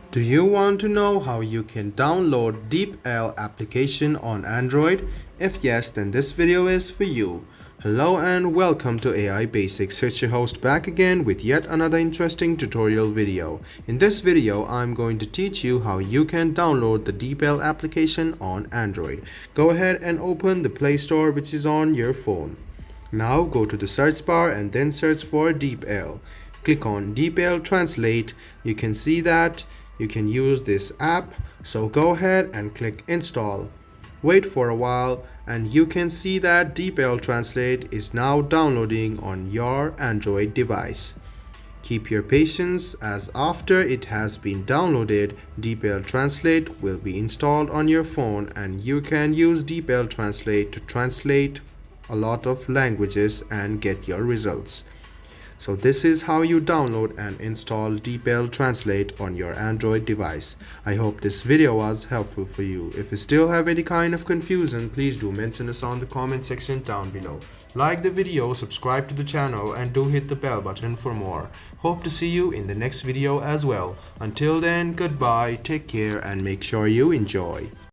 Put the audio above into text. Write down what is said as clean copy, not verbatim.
Do you want to know how you can download DeepL application on Android? If yes, then this video is for you. Hello and welcome to AI Basics. It's your host back again with yet another interesting tutorial video. In this video, I'm going to teach you how you can download the DeepL application on Android. Go ahead and open the Play Store which is on your phone. Now go to the search bar and then search for DeepL. Click on DeepL Translate. You can see that you can use this app, so go ahead and click install. Wait for a while and you can see that DeepL Translate is now downloading on your Android device. Keep your patience, as after it has been downloaded, DeepL Translate will be installed on your phone and you can use DeepL Translate to translate a lot of languages and get your results. So this is how you download and install DeepL Translate on your Android device. I hope this video was helpful for you. If you still have any kind of confusion, please do mention us on the comment section down below. Like the video, subscribe to the channel and do hit the bell button for more. Hope to see you in the next video as well. Until then, goodbye, take care and make sure you enjoy.